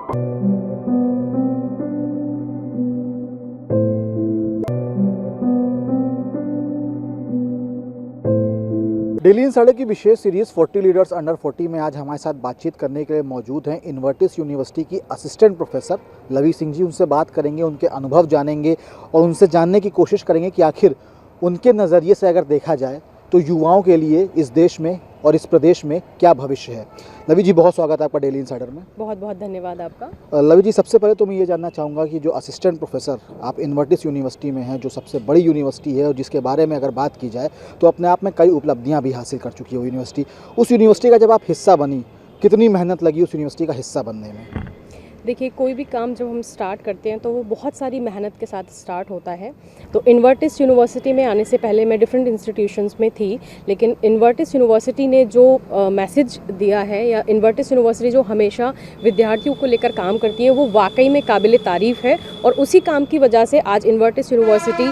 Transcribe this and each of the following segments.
Daily insider की विशेष series 40 leaders under 40 में आज हमारे साथ बातचीत करने के लिए मौजूद हैं इन्वर्टिस यूनिवर्सिटी की असिस्टेंट प्रोफेसर लवी सिंह जी। उनसे बात करेंगे, उनके अनुभव जानेंगे और उनसे जानने की कोशिश करेंगे कि आखिर उनके नज़रिए से अगर देखा जाए तो युवाओं के लिए इस देश में और इस प्रदेश में क्या भविष्य है। लवी जी, बहुत स्वागत है आपका डेली इनसाइडर में। बहुत बहुत धन्यवाद आपका। लवी जी, सबसे पहले तो मैं ये जानना चाहूँगा कि जो असिस्टेंट प्रोफेसर आप इन्वर्टिस यूनिवर्सिटी में हैं, जो सबसे बड़ी यूनिवर्सिटी है और जिसके बारे में अगर बात की जाए तो अपने आप में कई उपलब्धियाँ भी हासिल कर चुकी है वो यूनिवर्सिटी, उस यूनिवर्सिटी का जब आप हिस्सा बनी, कितनी मेहनत लगी उस यूनिवर्सिटी का हिस्सा बनने में? देखिए, कोई भी काम जब हम स्टार्ट करते हैं तो वो बहुत सारी मेहनत के साथ स्टार्ट होता है। तो इन्वर्टिस यूनिवर्सिटी में आने से पहले मैं डिफरेंट इंस्टीट्यूशंस में थी, लेकिन इन्वर्टिस यूनिवर्सिटी ने जो मैसेज दिया है, या इन्वर्टिस यूनिवर्सिटी जो हमेशा विद्यार्थियों को लेकर काम करती है, वो वाकई में काबिल तारीफ़ है। और उसी काम की वजह से आज इन्वर्टिस यूनिवर्सिटी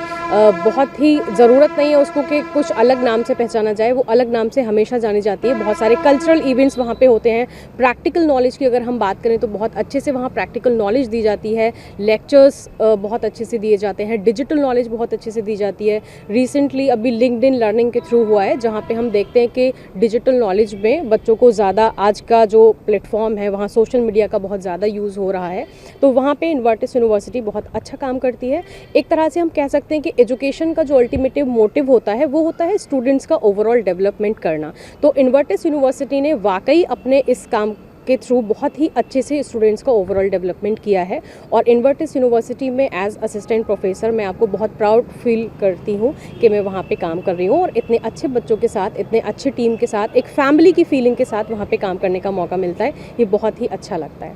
बहुत ही ज़रूरत नहीं है उसको कि कुछ अलग नाम से पहचाना जाए, वो अलग नाम से हमेशा जानी जाती है। बहुत सारे कल्चरल इवेंट्स वहाँ पे होते हैं। प्रैक्टिकल नॉलेज की अगर हम बात करें तो बहुत अच्छे से वहाँ प्रैक्टिकल नॉलेज दी जाती है। लेक्चर्स बहुत अच्छे से दिए जाते हैं। डिजिटल नॉलेज बहुत अच्छे से दी जाती है। रिसेंटली अभी लिंक्डइन लर्निंग के थ्रू हुआ है, जहाँ पे हम देखते हैं कि डिजिटल नॉलेज में बच्चों को ज़्यादा, आज का जो प्लेटफॉर्म है वहाँ सोशल मीडिया का बहुत ज़्यादा यूज़ हो रहा है। तो वहाँ पे इन्वर्टिस यूनिवर्सिटी बहुत अच्छा काम करती है। एक तरह से हम कह सकते हैं कि एजुकेशन का जो अल्टीमेटिव मोटिव होता है वो होता है स्टूडेंट्स का ओवरऑल डेवलपमेंट करना। तो इन्वर्टिस यूनिवर्सिटी ने वाकई अपने इस काम के थ्रू बहुत ही अच्छे से स्टूडेंट्स का ओवरऑल डेवलपमेंट किया है। और इन्वर्टिस यूनिवर्सिटी में एज असिस्टेंट प्रोफेसर मैं आपको बहुत प्राउड फील करती हूँ कि मैं वहाँ पे काम कर रही हूँ, और इतने अच्छे बच्चों के साथ, इतने अच्छे टीम के साथ, एक फैमिली की फीलिंग के साथ वहाँ पे काम करने का मौका मिलता है। ये बहुत ही अच्छा लगता है।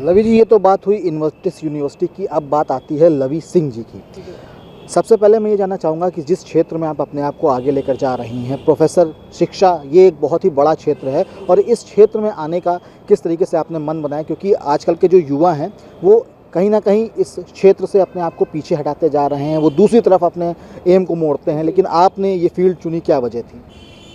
लवी जी, ये तो बात हुई इन्वर्टिस यूनिवर्सिटी की, अब बात आती है लवी सिंह जी की। सबसे पहले मैं ये जानना चाहूँगा कि जिस क्षेत्र में आप अपने आप को आगे लेकर जा रही हैं, प्रोफेसर, शिक्षा, ये एक बहुत ही बड़ा क्षेत्र है, और इस क्षेत्र में आने का किस तरीके से आपने मन बनाया? क्योंकि आजकल के जो युवा हैं वो कहीं ना कहीं इस क्षेत्र से अपने आप को पीछे हटाते जा रहे हैं, वो दूसरी तरफ अपने एम को मोड़ते हैं, लेकिन आपने ये फील्ड चुनी, क्या वजह थी?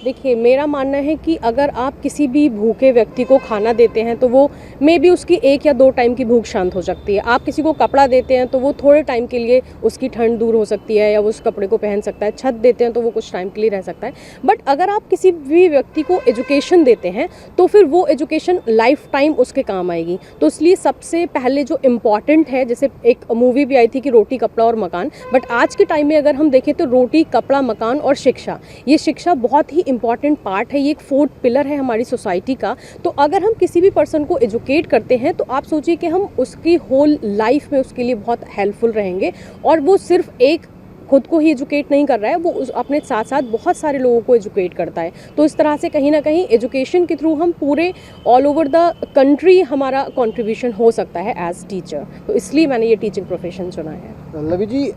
देखिए, मेरा मानना है कि अगर आप किसी भी भूखे व्यक्ति को खाना देते हैं तो वो मे बी उसकी 1 या 2 टाइम की भूख शांत हो सकती है। आप किसी को कपड़ा देते हैं तो वो थोड़े टाइम के लिए उसकी ठंड दूर हो सकती है, या वो उस कपड़े को पहन सकता है। छत देते हैं तो वो कुछ टाइम के लिए रह सकता है। बट अगर आप किसी भी व्यक्ति को एजुकेशन देते हैं तो फिर वो एजुकेशन लाइफ टाइम उसके काम आएगी। तो इसलिए सबसे पहले जो इम्पॉर्टेंट है, जैसे एक मूवी भी आई थी कि रोटी, कपड़ा और मकान, बट आज के टाइम में अगर हम देखें तो रोटी, कपड़ा, मकान और शिक्षा, ये शिक्षा बहुत ही इम्पॉर्टेंट पार्ट है। ये एक 4th पिलर है हमारी सोसाइटी का। तो अगर हम किसी भी पर्सन को एजुकेट करते हैं तो आप सोचिए कि हम उसकी होल लाइफ में उसके लिए बहुत हेल्पफुल रहेंगे। और वो सिर्फ एक खुद को ही एजुकेट नहीं कर रहा है, वो अपने साथ साथ बहुत सारे लोगों को एजुकेट करता है। तो इस तरह से कहीं ना कहीं एजुकेशन के थ्रू हम पूरे ऑल ओवर द कंट्री हमारा कंट्रीब्यूशन हो सकता है एज टीचर। तो इसलिए मैंने ये टीचिंग प्रोफेशन चुना है। लवी जी,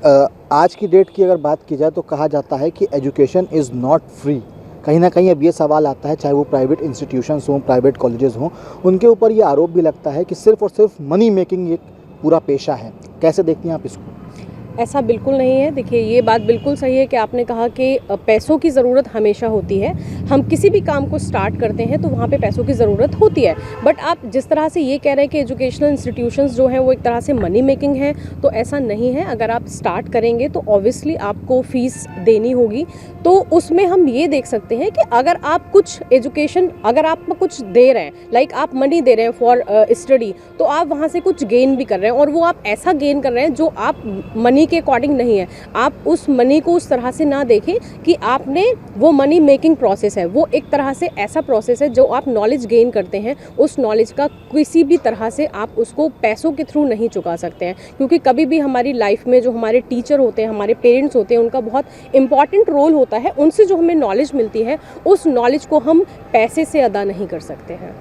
आज की डेट की अगर बात की जाए तो कहा जाता है कि एजुकेशन इज़ नॉट फ्री। कहीं ना कहीं अब ये सवाल आता है, चाहे वो प्राइवेट इंस्टीट्यूशंस हों, प्राइवेट कॉलेजेस हों, उनके ऊपर ये आरोप भी लगता है कि सिर्फ और सिर्फ मनी मेकिंग एक पूरा पेशा है। कैसे देखती हैं आप इसको? ऐसा बिल्कुल नहीं है। देखिए, ये बात बिल्कुल सही है कि आपने कहा कि पैसों की ज़रूरत हमेशा होती है। हम किसी भी काम को स्टार्ट करते हैं तो वहाँ पे पैसों की ज़रूरत होती है। बट आप जिस तरह से ये कह रहे हैं कि एजुकेशनल इंस्टीट्यूशंस जो हैं वो एक तरह से मनी मेकिंग है, तो ऐसा नहीं है। अगर आप स्टार्ट करेंगे तो ऑब्वियसली आपको फ़ीस देनी होगी। तो उसमें हम ये देख सकते हैं कि अगर आप कुछ एजुकेशन, अगर आप कुछ दे रहे हैं, लाइक आप मनी दे रहे हैं फॉर स्टडी, तो आप वहाँ से कुछ गेन भी कर रहे हैं, और वो आप ऐसा गेन कर रहे हैं जो आप मनी के अकॉर्डिंग नहीं है। आप उस मनी को उस तरह से ना देखें कि आपने, वो मनी मेकिंग प्रोसेस है, वो एक तरह से ऐसा प्रोसेस है जो आप नॉलेज गेन करते हैं, उस नॉलेज का किसी भी तरह से आप उसको पैसों के थ्रू नहीं चुका सकते हैं। क्योंकि कभी भी हमारी लाइफ में जो हमारे टीचर होते हैं, हमारे पेरेंट्स होते हैं, उनका बहुत इंपॉर्टेंट रोल होता है। उनसे जो हमें नॉलेज मिलती है, उस नॉलेज को हम पैसे से अदा नहीं कर सकते हैं।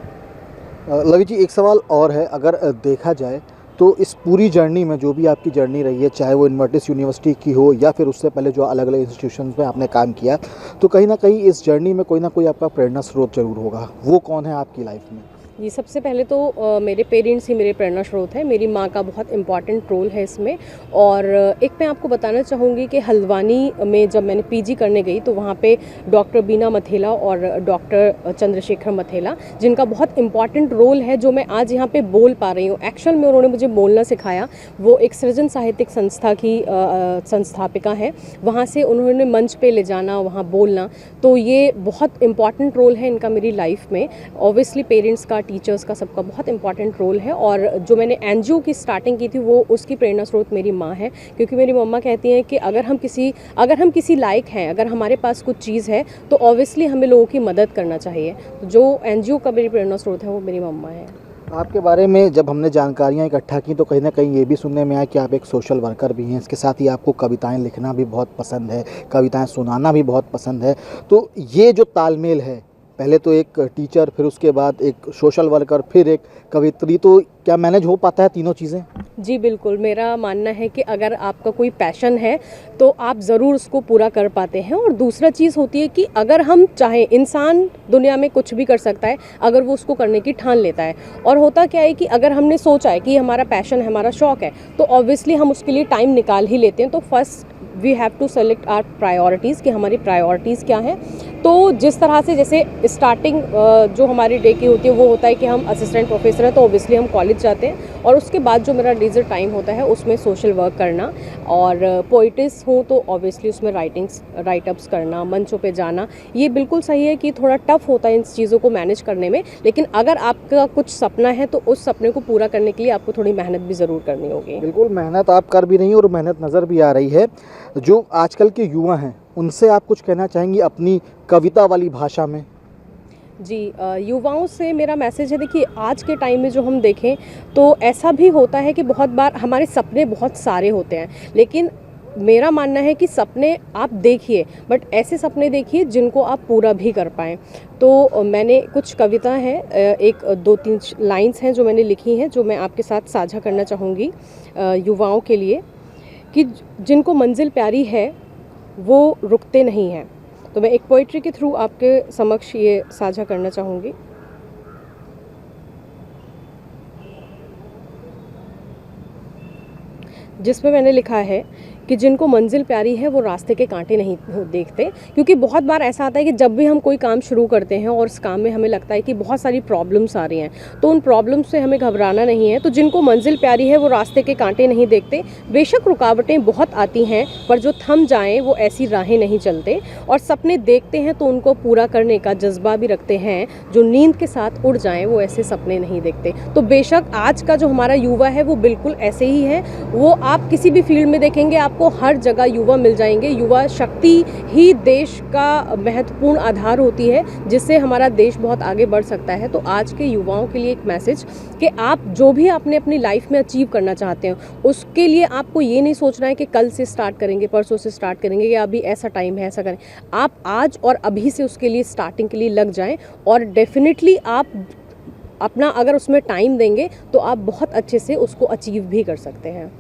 लवी जी, एक सवाल और है, अगर देखा जाए तो इस पूरी जर्नी में, जो भी आपकी जर्नी रही है, चाहे वो इन्वर्टिस यूनिवर्सिटी की हो या फिर उससे पहले जो अलग अलग इंस्टीट्यूशंस में आपने काम किया, तो कहीं ना कहीं इस जर्नी में कोई ना कोई आपका प्रेरणा स्रोत जरूर होगा। वो कौन है आपकी लाइफ में? जी, सबसे पहले तो मेरे पेरेंट्स ही मेरे प्रेरणा स्रोत हैं। मेरी माँ का बहुत इम्पॉर्टेंट रोल है इसमें। और एक मैं आपको बताना चाहूँगी कि हल्द्वानी में जब मैंने पीजी करने गई तो वहाँ पे डॉक्टर बीना मथेला और डॉक्टर चंद्रशेखर मथेला, जिनका बहुत इम्पॉर्टेंट रोल है जो मैं आज यहाँ पे बोल पा रही हूँ। एक्चुअल में उन्होंने मुझे बोलना सिखाया। वो एक सृजन साहित्यिक संस्था की संस्थापिका है। वहाँ से उन्होंने मंच पे ले जाना, वहाँ बोलना, तो ये बहुत इम्पॉर्टेंट रोल है इनका मेरी लाइफ में। ऑब्वियसली पेरेंट्स का, टीचर्स का, सबका बहुत इंपॉर्टेंट रोल है। और जो मैंने एनजीओ की स्टार्टिंग की थी वो उसकी प्रेरणा स्रोत मेरी माँ है, क्योंकि मेरी मम्मा कहती हैं कि अगर हम किसी लायक हैं, अगर हमारे पास कुछ चीज़ है तो ऑब्वियसली हमें लोगों की मदद करना चाहिए। जो एनजीओ का मेरी प्रेरणा स्रोत है वो मेरी मम्मा है। आपके बारे में जब हमने जानकारियाँ इकट्ठा की तो कहीं ना कहीं ये भी सुनने में आया कि आप एक सोशल वर्कर भी हैं। इसके साथ ही आपको कविताएं लिखना भी बहुत पसंद है, कविताएं सुनाना भी बहुत पसंद है। तो ये जो तालमेल है, पहले तो एक टीचर, फिर उसके बाद एक सोशल वर्कर, फिर एक कवित्री, तो क्या मैनेज हो पाता है तीनों चीज़ें? जी बिल्कुल, मेरा मानना है कि अगर आपका कोई पैशन है तो आप ज़रूर उसको पूरा कर पाते हैं। और दूसरा चीज़ होती है कि अगर हम चाहें, इंसान दुनिया में कुछ भी कर सकता है अगर वो उसको करने की ठान लेता है। और होता क्या है कि अगर हमने सोचा है कि हमारा पैशन है, हमारा शौक़ है, तो ऑब्वियसली हम उसके लिए टाइम निकाल ही लेते हैं। तो first we have to select our priorities कि हमारी प्रायोरिटीज़ क्या हैं। तो जिस तरह से, जैसे स्टार्टिंग जो हमारी डे की होती है वो होता है कि हम असिस्टेंट प्रोफेसर हैं तो ऑब्वियसली हम कॉलेज जाते हैं, और उसके बाद जो मेरा लीजर टाइम होता है उसमें सोशल वर्क करना, और पोइटिस हूँ तो ऑब्वियसली उसमें राइटअप्स करना, मंचों पे जाना। ये बिल्कुल सही है कि थोड़ा टफ होता है इन चीज़ों को मैनेज करने में, लेकिन अगर आपका कुछ सपना है तो उस सपने को पूरा करने के लिए आपको थोड़ी मेहनत भी ज़रूर करनी होगी। बिल्कुल, मेहनत आप कर भी रही हैं और मेहनत नज़र भी आ रही है। जो आजकल के युवा हैं उनसे आप कुछ कहना चाहेंगी अपनी कविता वाली भाषा में? जी, युवाओं से मेरा मैसेज है, देखिए आज के टाइम में जो हम देखें तो ऐसा भी होता है कि बहुत बार हमारे सपने बहुत सारे होते हैं, लेकिन मेरा मानना है कि सपने आप देखिए, बट ऐसे सपने देखिए जिनको आप पूरा भी कर पाएँ। तो मैंने कुछ कविता हैं, एक 2-3 लाइन्स हैं जो मैंने लिखी हैं, जो मैं आपके साथ साझा करना चाहूँगी युवाओं के लिए, कि जिनको मंजिल प्यारी है वो रुकते नहीं हैं। तो मैं एक पोइट्री के थ्रू आपके समक्ष ये साझा करना चाहूँगी। जिसमें मैंने लिखा है कि जिनको मंजिल प्यारी है वो रास्ते के कांटे नहीं देखते। क्योंकि बहुत बार ऐसा आता है कि जब भी हम कोई काम शुरू करते हैं और उस काम में हमें लगता है कि बहुत सारी प्रॉब्लम्स आ रही हैं, तो उन प्रॉब्लम्स से हमें घबराना नहीं है। तो जिनको मंजिल प्यारी है वो रास्ते के कांटे नहीं देखते। बेशक रुकावटें बहुत आती हैं, पर जो थम जाएं वो ऐसी राहें नहीं चलते। और सपने देखते हैं तो उनको पूरा करने का जज्बा भी रखते हैं। जो नींद के साथ उड़ जाएं वो ऐसे सपने नहीं देखते। तो बेशक आज का जो हमारा युवा है वो बिल्कुल ऐसे ही है। वो आप किसी भी फील्ड में देखेंगे, आपको हर जगह युवा मिल जाएंगे। युवा शक्ति ही देश का महत्वपूर्ण आधार होती है, जिससे हमारा देश बहुत आगे बढ़ सकता है। तो आज के युवाओं के लिए एक मैसेज कि आप जो भी आपने अपनी लाइफ में अचीव करना चाहते हैं, उसके लिए आपको ये नहीं सोचना है कि कल से स्टार्ट करेंगे, परसों से स्टार्ट करेंगे, या अभी ऐसा टाइम है ऐसा करें। आप आज और अभी से उसके लिए स्टार्टिंग के लिए लग जाएं, और डेफिनेटली आप अपना अगर उसमें टाइम देंगे तो आप बहुत अच्छे से उसको अचीव भी कर सकते हैं।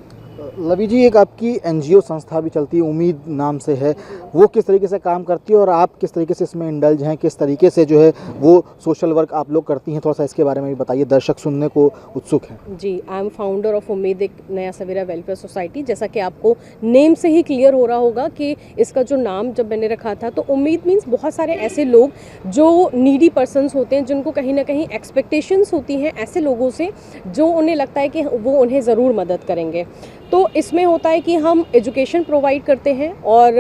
लवी जी, एक आपकी एनजीओ संस्था भी चलती है, उम्मीद नाम से है, वो किस तरीके से काम करती है और आप किस तरीके से इसमें इंडल्ज हैं, किस तरीके से जो है वो सोशल वर्क आप लोग करती हैं, थोड़ा सा इसके बारे में भी बताइए, दर्शक सुनने को उत्सुक हैं। जी, आई एम फाउंडर ऑफ उम्मीद, एक नया सवेरा वेलफेयर सोसाइटी। जैसा कि आपको नेम से ही क्लियर हो रहा होगा कि इसका जो नाम जब मैंने रखा था, तो उम्मीद मीन्स बहुत सारे ऐसे लोग जो नीडी पर्सनस होते हैं, जिनको कहीं ना कहीं एक्सपेक्टेशंस होती हैं ऐसे लोगों से, जो उन्हें लगता है कि वो उन्हें ज़रूर मदद करेंगे। तो इसमें होता है कि हम एजुकेशन प्रोवाइड करते हैं, और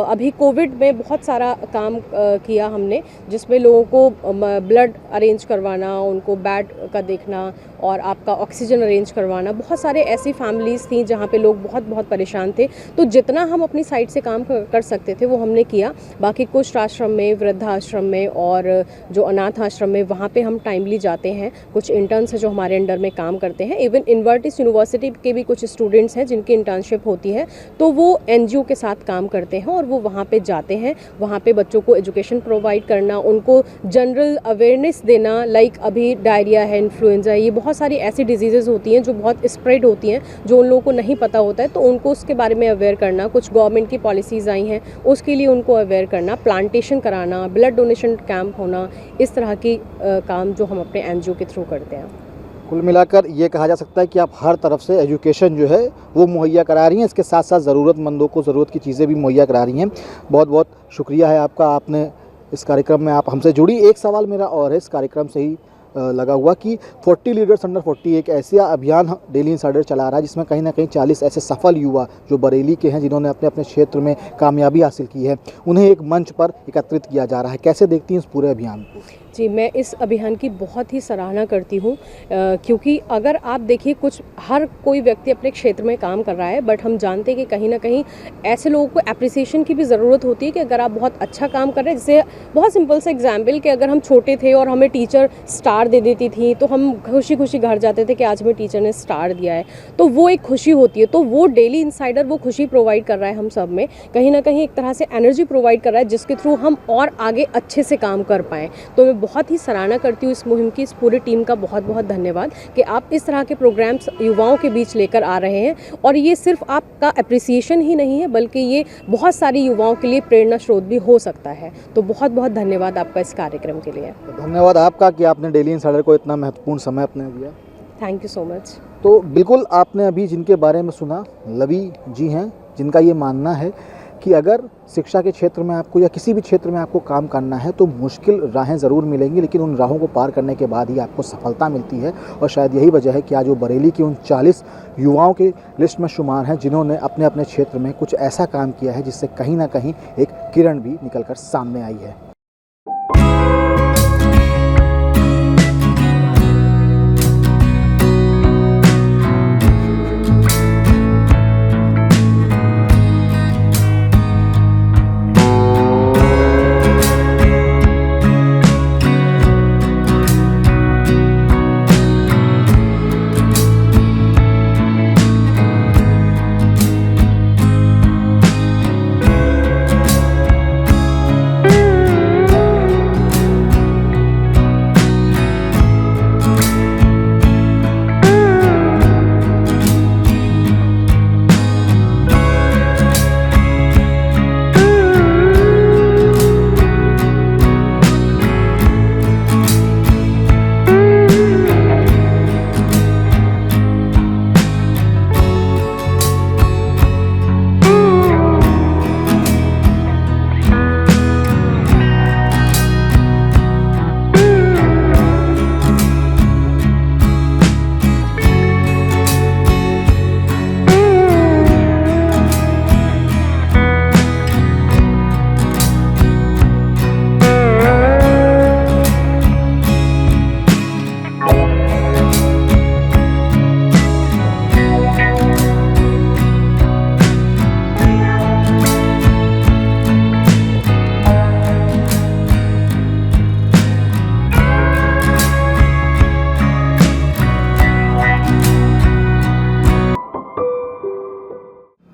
अभी कोविड में बहुत सारा काम किया हमने, जिसमें लोगों को ब्लड अरेंज करवाना, उनको बेड का देखना, और आपका ऑक्सीजन अरेंज करवाना। बहुत सारे ऐसी फैमिलीज़ थी जहाँ पे लोग बहुत बहुत परेशान थे। तो जितना हम अपनी साइड से काम कर सकते थे वो हमने किया। बाकी कुछ आश्रम में, वृद्धाश्रम में, और जो अनाथ आश्रम में, वहाँ पे हम टाइमली जाते हैं। कुछ इंटर्न्स हैं जो हमारे अंडर में काम करते हैं। इवन इन्वर्टिस यूनिवर्सिटी के भी कुछ स्टूडेंट्स हैं जिनकी इंटर्नशिप होती है, तो वो एनजीओ के साथ काम करते हैं, और वो वहाँ पे जाते हैं। वहाँ पे बच्चों को एजुकेशन प्रोवाइड करना, उनको जनरल अवेयरनेस देना, लाइक अभी डायरिया है, इन्फ्लुएंजा है, ये बहुत बहुत सारी ऐसी डिजीज़ेज़ होती हैं जो बहुत स्प्रेड होती हैं, जो उन लोगों को नहीं पता होता है, तो उनको उसके बारे में अवेयर करना, कुछ गवर्नमेंट की पॉलिसीज़ आई हैं उसके लिए उनको अवेयर करना, प्लांटेशन कराना, ब्लड डोनेशन कैंप होना, इस तरह की काम जो हम अपने एनजीओ के थ्रू करते हैं। कुल मिलाकर ये कहा जा सकता है कि आप हर तरफ से एजुकेशन जो है वो मुहैया करा रही हैं, इसके साथ साथ ज़रूरतमंदों को ज़रूरत की चीज़ें भी मुहैया करा रही हैं। बहुत बहुत शुक्रिया है आपका, आपने इस कार्यक्रम में आप हमसे जुड़ी। एक सवाल मेरा और है इस कार्यक्रम से ही लगा हुआ कि 40 लीडर्स अंडर 40 एक ऐसा अभियान डेली इंसाइडर चला रहा है जिसमें कहीं ना कहीं 40 ऐसे सफल युवा जो बरेली के हैं, जिन्होंने अपने अपने क्षेत्र में कामयाबी हासिल की है, उन्हें एक मंच पर एकत्रित किया जा रहा है। कैसे देखती हैं इस पूरे अभियान को? जी, मैं इस अभियान की बहुत ही सराहना करती हूँ, क्योंकि अगर आप देखिए कुछ हर कोई व्यक्ति अपने क्षेत्र में काम कर रहा है, बट हम जानते हैं कि कहीं ना कहीं ऐसे लोगों को एप्रिसिएशन की भी ज़रूरत होती है कि अगर आप बहुत अच्छा काम कर रहे हैं। जैसे बहुत सिंपल सा एग्जाम्पल कि अगर हम छोटे थे और हमें टीचर स्टार दे देती थी तो हम खुशी खुशी घर जाते थे कि आज हमें टीचर ने स्टार दिया है, तो वो एक खुशी होती है। तो वो डेली इंसाइडर वो खुशी प्रोवाइड कर रहा है हम सब में, कहीं ना कहीं एक तरह से एनर्जी प्रोवाइड कर रहा है जिसके थ्रू हम और आगे अच्छे से काम कर पाएँ। तो मैं बहुत ही सराहना करती हूँ इस मुहिम की, इस पूरी टीम का बहुत बहुत धन्यवाद कि आप इस तरह के प्रोग्राम्स युवाओं के बीच लेकर आ रहे हैं। और ये सिर्फ आपका अप्रिसिएशन ही नहीं है, बल्कि ये बहुत सारी युवाओं के लिए प्रेरणा स्रोत भी हो सकता है। तो बहुत बहुत धन्यवाद आपका इस कार्यक्रम के लिए। धन्यवाद आपका कि आपने डेली इंसाइडर को इतना महत्वपूर्ण समय अपने दिया। Thank you so much. तो बिल्कुल आपने अभी जिनके बारे में सुना, लवी जी हैं, जिनका ये मानना है कि अगर शिक्षा के क्षेत्र में आपको या किसी भी क्षेत्र में आपको काम करना है तो मुश्किल राहें ज़रूर मिलेंगी, लेकिन उन राहों को पार करने के बाद ही आपको सफलता मिलती है। और शायद यही वजह है कि आज वो बरेली की उन 40 युवाओं की लिस्ट में शुमार हैं जिन्होंने अपने अपने क्षेत्र में कुछ ऐसा काम किया है जिससे कहीं ना कहीं एक किरण भी निकल कर सामने आई है।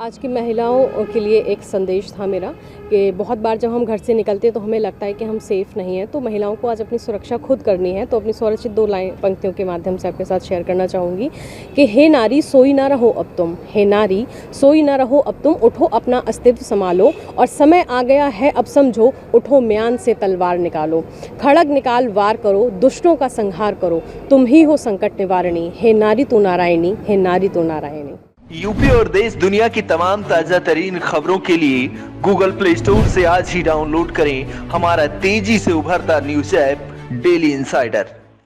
आज की महिलाओं के लिए एक संदेश था मेरा कि बहुत बार जब हम घर से निकलते हैं तो हमें लगता है कि हम सेफ़ नहीं हैं, तो महिलाओं को आज अपनी सुरक्षा खुद करनी है। तो अपनी स्वरचित 2 लाइन पंक्तियों के माध्यम से आपके साथ शेयर करना चाहूँगी कि हे नारी सोई ना रहो अब तुम, हे नारी सोई ना रहो अब तुम, उठो अपना अस्तित्व संभालो और समय आ गया है अब समझो, उठो म्यान से तलवार निकालो, खड़ग निकाल वार करो, दुष्टों का संहार करो, तुम ही हो संकट निवारणी, हे नारी तू नारायणी, हे नारी तू नारायणी। यूपी और देश दुनिया की तमाम ताजा तरीन खबरों के लिए गूगल प्ले स्टोर से आज ही डाउनलोड करें हमारा तेजी से उभरता न्यूज ऐप डेली इंसाइडर।